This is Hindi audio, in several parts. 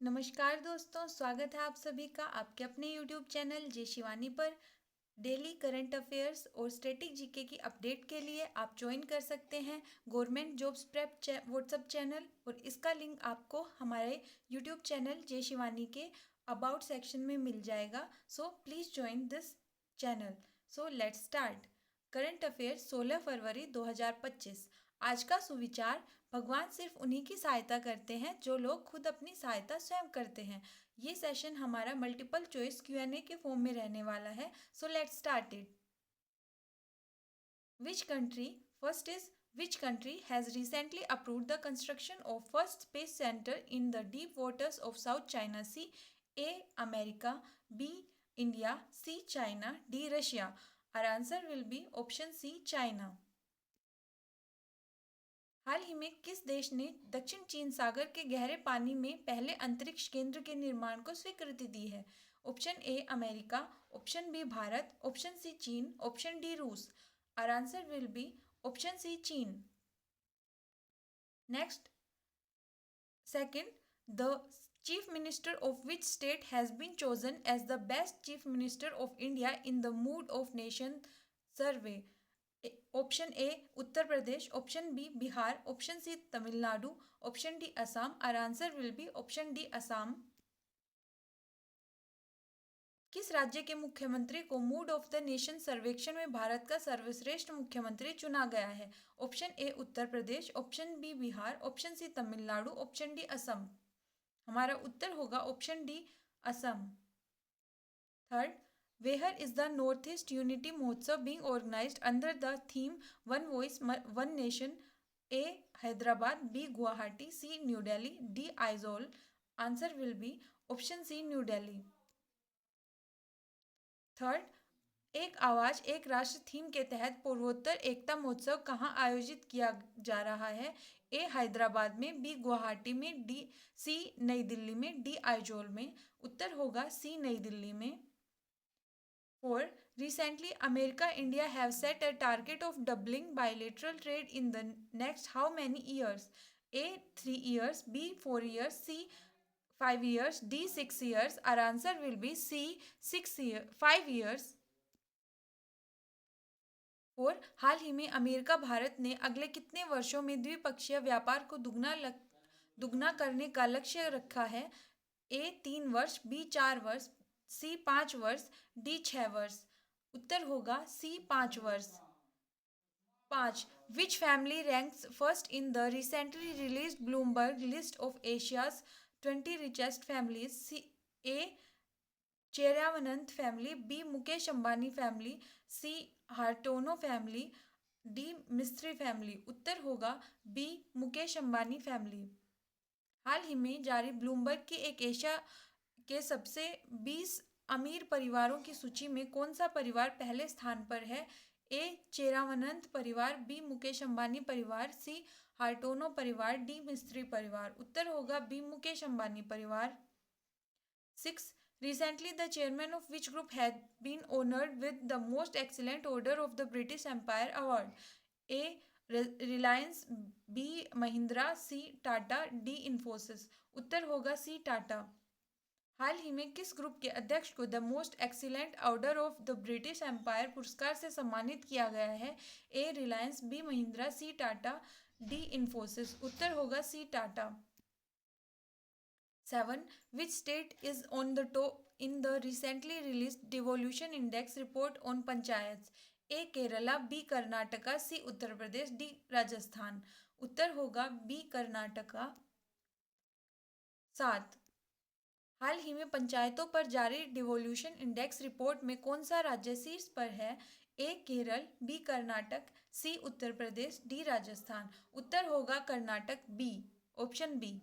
नमस्कार दोस्तों, स्वागत है आप सभी का आपके अपने YouTube चैनल जे शिवानी पर। डेली करंट अफेयर्स और स्टैटिक जीके की अपडेट के लिए आप ज्वाइन कर सकते हैं government jobs prep WhatsApp channel, और इसका लिंक आपको हमारे YouTube चैनल जे शिवानी के अबाउट सेक्शन में मिल जाएगा। So please join this channel. So let's start. Current affairs 16 फरवरी 2025। आज का सुविचार: भगवान सिर्फ उन्हीं की सहायता करते हैं जो लोग खुद अपनी सहायता स्वयं करते हैं। ये सेशन हमारा मल्टीपल चॉइस Q&A के फॉर्म में रहने वाला है। So let's start it. Which country? First is, which country has recently approved the construction of first space center in the deep waters of South China Sea? A. America, B. India, C. China, D. Russia. Our answer will be option C. China. हाल ही में किस देश ने दक्षिण चीन सागर के गहरे पानी में पहले अंतरिक्ष केंद्र के निर्माण को स्वीकृति दी है? Option A America, option B Bharat, option C चीन, ऑप्शन डी रूस। Our answer will be option C चीन। Next, second, the chief minister of which state has been chosen as the best chief minister of India in the mood of nation survey? Option A Uttar Pradesh, option B Bihar, option C Tamil Nadu, option D Assam. Our answer will be option D Assam. किस राज्य के मुख्यमंत्री को मूड ऑफ द नेशन सर्वेक्षण में भारत का सर्वश्रेष्ठ मुख्यमंत्री चुना गया है? Option A Uttar Pradesh, option B Bihar, option C Tamil Nadu, option D Assam. हमारा उत्तर होगा option D Assam. Third, where is the Northeast Unity Mahotsav being organized under the theme One Voice, One Nation? A. Hyderabad, B. Guwahati, C. New Delhi, D. Aizawl. Answer will be option C. New Delhi. Third, एक आवाज एक राष्ट्र थीम के तहत पूर्वोत्तर एकता महोत्सव कहाँ आयोजित किया जा रहा है? ए हैदराबाद में, बी गुवाहाटी में, डी सी नई दिल्ली में, डी आइजोल में। उत्तर होगा सी नई दिल्ली में। Four, recently America India have set a target of doubling bilateral trade in the next how many years? A 3 years, B 4 years, C 5 years, D 6 years. Our answer will be C 5 years. और हाल ही में अमेरिका भारत ने अगले कितने वर्षों में द्विपक्षीय व्यापार को दुगना करने का लक्ष्य रखा है? ए 3 वर्ष, बी 4 वर्ष, सी 5 वर्ष, डी 6 वर्ष। उत्तर होगा सी 5 वर्ष। 5. Which family ranks first in the recently released Bloomberg list of Asia's 20 richest families? A. Cheravanant family, B. Mukesh Ambani family, C. Hartono family, D. मिस्त्री फैमिली। उत्तर होगा बी मुकेश अंबानी फैमिली। हाल ही में जारी ब्लूमबर्ग की एक एशिया के सबसे 20 अमीर परिवारों की सूची में कौन सा परिवार पहले स्थान पर है? ए चेरावनंत परिवार, बी मुकेश अंबानी परिवार, सी हार्टोनो परिवार, डी मिस्त्री परिवार। उत्तर होगा बी मुकेश अंबानी परिवार। 6. Recently, the chairman of which group had been honored with the Most Excellent Order of the British Empire Award? A. Reliance, B. Mahindra, C. Tata, D. Infosys. उत्तर होगा C. Tata. हाल ही में किस ग्रुप के अध्यक्ष को the most excellent order of the British Empire पुरस्कार से सम्मानित किया गया है? A Reliance, B Mahindra, C Tata, D Infosys. उत्तर होगा C Tata. 7. Which state is on the top in the recently released Devolution Index report on Panchayats? A. Kerala, B. Karnataka, C. Uttar Pradesh, D. Rajasthan. उत्तर होगा B. कर्नाटका। 7. हाल ही में पंचायतों पर जारी डिवोल्यूशन इंडेक्स रिपोर्ट में कौन सा राज्य शीर्ष पर है? A Kerala, B Karnataka, C Uttar Pradesh, D Rajasthan. उत्तर होगा Karnataka, B option B.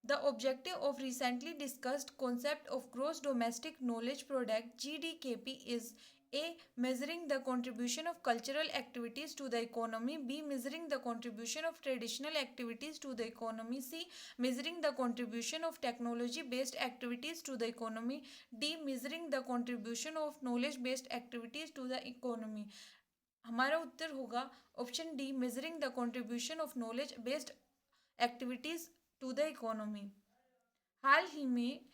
The objective of recently discussed concept of gross domestic knowledge product GDKP is: A. Measuring the contribution of cultural activities to the economy, B. Measuring the contribution of traditional activities to the economy, C. Measuring the contribution of technology based activities to the economy, D. Measuring the contribution of knowledge based activities to the economy. हमारा उत्तर होगा option D, measuring the contribution of knowledge based activities to the economy. हाल ही में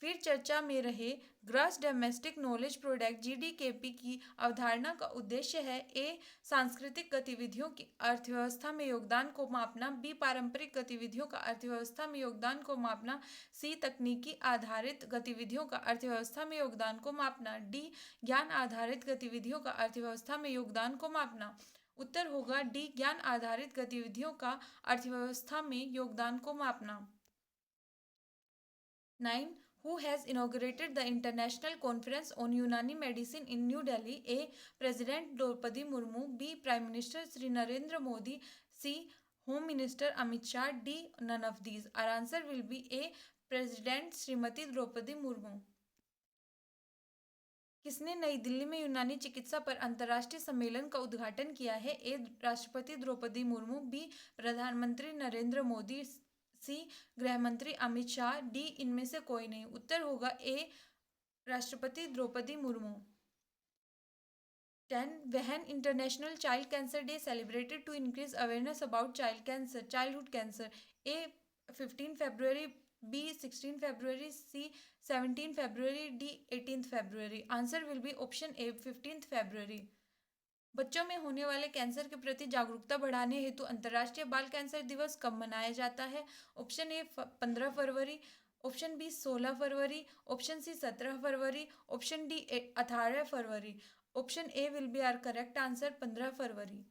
फिर चर्चा में रहे ग्रॉस डोमेस्टिक नॉलेज प्रोडक्ट जीडीकेपी की अवधारणा का उद्देश्य है ए सांस्कृतिक गतिविधियों की अर्थव्यवस्था में योगदान को मापना, बी पारंपरिक गतिविधियों का अर्थव्यवस्था में योगदान को मापना, सी तकनीकी आधारित गतिविधियों का अर्थव्यवस्था में योगदान को मापना, डी ज्ञान आधारित गतिविधियों का अर्थव्यवस्था में योगदान को मापना। उत्तर होगा डी ज्ञान आधारित गतिविधियों का अर्थव्यवस्था में योगदान को मापना। 9. Who has inaugurated the International Conference on Unani Medicine in New Delhi? A. President Draupadi Murmu. B. Prime Minister Sri Narendra Modi. C. Home Minister Amit Shah. D. None of these. Our answer will be A. President Srimati Draupadi Murmu. किसने नई दिल्ली में यूनानी चिकित्सा पर अंतर्राष्ट्रीय सम्मेलन का उद्घाटन किया है? ए. राष्ट्रपति द्रौपदी मुर्मू. बी. प्रधानमंत्री नरेंद्र मोदी. सी. गृह मंत्री अमित शाह. डी. इनमें से कोई नहीं। उत्तर होगा ए. राष्ट्रपति Draupadi Murmu. 10. When International Child Cancer Day celebrated to increase awareness about childhood cancer? A. 15 February. B. 16 February. C. 17 February. D. 18 February. Answer will be option A. 15 February. बच्चों में होने वाले कैंसर के प्रति जागरूकता बढ़ाने हेतु अंतर्राष्ट्रीय बाल कैंसर दिवस कब मनाया जाता है? ऑप्शन ए 15 फरवरी, ऑप्शन बी 16 फरवरी, ऑप्शन सी 17 फरवरी, ऑप्शन डी 18 फरवरी। Option A will be are correct answer, 15 फरवरी।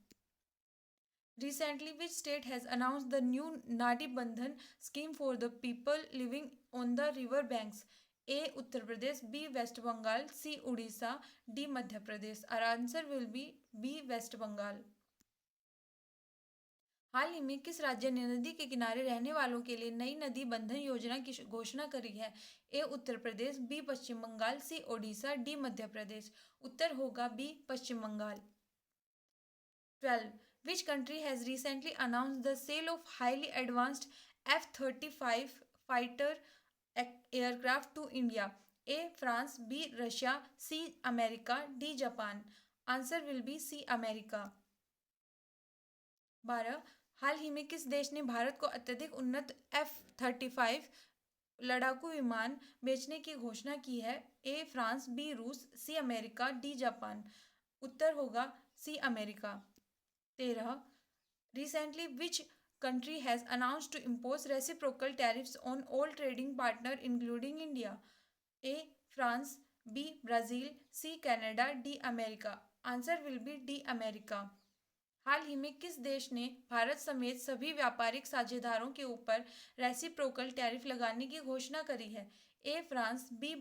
Recently, which state has announced the new Nadi Bandhan scheme for the people living on the river banks? A. Uttar Pradesh. B. West Bengal. C. Odisha. D. Madhya Pradesh. Our answer will be B. West Bengal. हाल ही में किस राज्य ने नदी के किनारे रहने वालों के लिए नई नदी बंधन योजना की घोषणा करी है? A. Uttar Pradesh. B. Paschim Bengal. C. Odisha. D. Madhya Pradesh. उत्तर होगा B. Paschim Bengal. 12. Which country has recently announced the sale of highly advanced F-35 fighter aircraft to India? A. France. B. Russia. C. America. D. Japan. Answer will be C. America. 12. हाल ही में किस देश ने भारत को अत्यधिक उन्नत F-35 लड़ाकू विमान बेचने की घोषणा की है? ए. फ्रांस. बी. रूस. सी. अमेरिका. डी. जापान. उत्तर होगा सी. America. 13. Recently, which country has announced to impose reciprocal tariffs on all trading partners, including India? A. France. B. Brazil. C. Canada. D. America. Answer will be D. America. हाल ही में किस देश ने भारत समेत सभी व्यापारिक साझेदारों के ऊपर रेसिप्रोकल टैरिफ लगाने की घोषणा करी है? ए. फ्रांस. बी.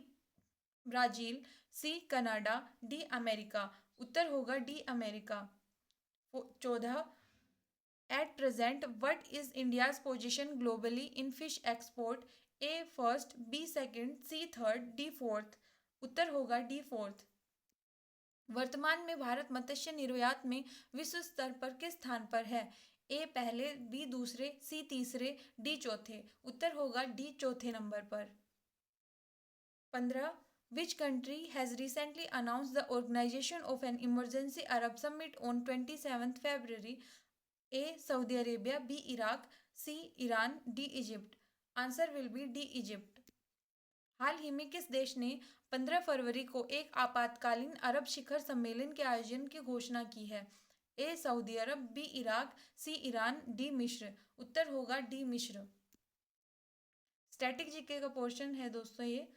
ब्राजील. सी. कनाडा. डी. अमेरिका. उत्तर होगा D. America. 14. At present, what is India's position globally in fish export? A. First. B. Second. C. Third. D. Fourth. उत्तर होगा D. Fourth. वर्तमान में भारत मत्स्य निर्यात में विश्व स्तर पर किस स्थान पर है? ए. पहले. बी. दूसरे. सी. तीसरे. डी. चौथे. उत्तर होगा डी. चौथे नंबर पर। 15. Which country has recently announced the organization of an emergency Arab summit on 27th February? A. Saudi Arabia. B. Iraq. C. Iran. D. Egypt. Answer will be D. Egypt. हाल ही में किस देश ने 15 फरवरी को एक आपातकालीन अरब शिखर सम्मेलन के आयोजन की घोषणा की है? ए. सऊदी अरब. बी. इराक. सी. ईरान. डी. मिस्र. उत्तर होगा डी. मिस्र। स्टैटिक जीके का पोर्शन है दोस्तों ये।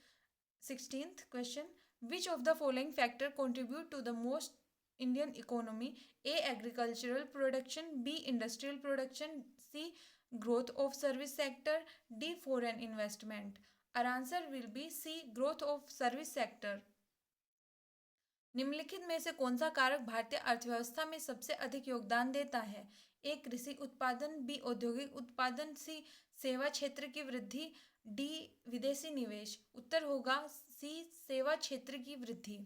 16th question. Which of the following factor contribute to the most Indian economy? A. Agricultural production. B. Industrial production. C. Growth of service sector. D. Foreign investment. Our answer will be C. Growth of service sector. निम्नलिखित में से कौन सा कारक भारतीय अर्थव्यवस्था में सबसे अधिक योगदान देता है? ए. कृषि उत्पादन. बी. औद्योगिक उत्पादन. सी. सेवा क्षेत्र की वृद्धि. डी. विदेशी निवेश. उत्तर होगा सी. सेवा क्षेत्र की वृद्धि।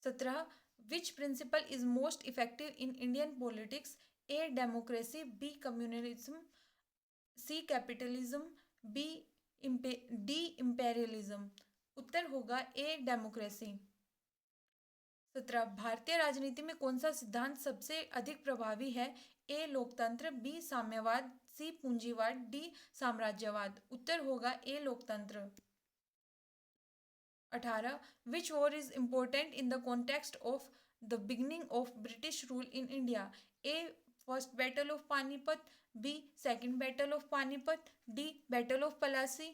17. Which principle is most effective in Indian politics? A. Democracy. B. Communalism. C. Capitalism. D. Imperialism. उत्तर होगा A. Democracy. 17. भारतीय राजनीति में कौन सा सिद्धांत सबसे अधिक प्रभावी है? ए. लोकतंत्र. बी. साम्यवाद. सी पूंजीवाद, डी साम्राज्यवाद। उत्तर होगा ए लोकतंत्र। 18. Which war is important in the context of the beginning of British rule in India? A. First Battle of Panipat, B. Second Battle of Panipat, D. Battle of Plassey,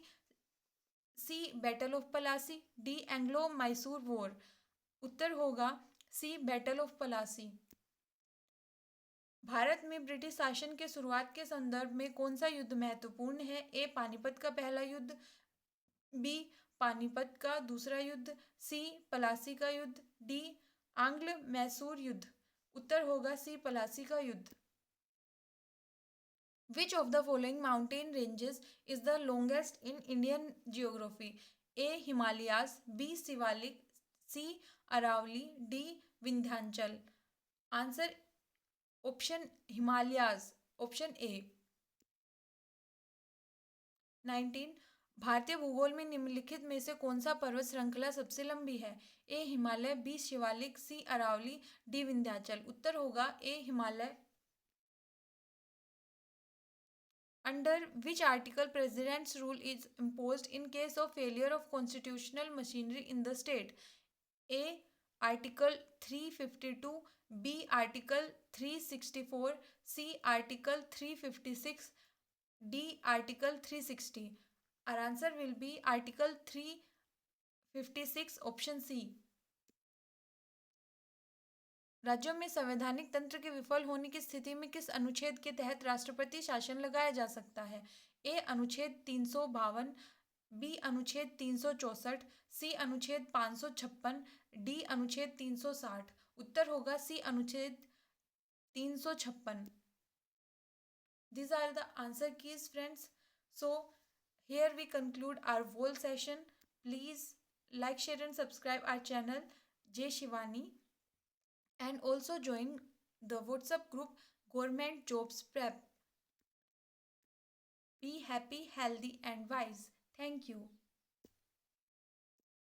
C. Battle of Plassey, D. Anglo-Mysore War। उत्तर होगा सी बैटल ऑफ पलासी। भारत में ब्रिटिश शासन के शुरुआत के संदर्भ में कौन सा युद्ध महत्वपूर्ण है? ए पानीपत का पहला युद्ध, बी पानीपत का दूसरा युद्ध, सी पलासी का युद्ध, डी आंग्ल मैसूर युद्ध। उत्तर होगा सी पलासी का युद्ध। Which of the following mountain ranges is the longest in Indian geography? A. Himalayas, B. Shivalik, C. Aravalli, D. Vindhyachal। Answer option Himalayas, option A. 19. भारतीय भूगोल में निम्नलिखित में से कौन सा पर्वत श्रृंखला सबसे लंबी है? ए हिमालय, बी शिवालिक, सी अरावली, डी विंध्याचल। उत्तर होगा ए Himalaya. Under which article president's rule is imposed in case of failure of constitutional machinery in the state? A. Article 352, B. Article 364, C. Article 356, D. Article 360। Our answer will be Article 356, option C। राज्यों में संवैधानिक तंत्र के विफल होने की स्थिति में किस अनुच्छेद के तहत राष्ट्रपति शासन लगाया जा सकता है? ए अनुच्छेद 352, बी अनुच्छेद 364, सी अनुच्छेद 556, डी अनुच्छेद 360। उत्तर होगा सी अनुच्छेद 356। These are the answer keys, friends. So here we conclude our whole session. Please like, share and subscribe our channel J Shivani, and also join the WhatsApp group Government Jobs Prep. Be happy, healthy and wise. Thank you.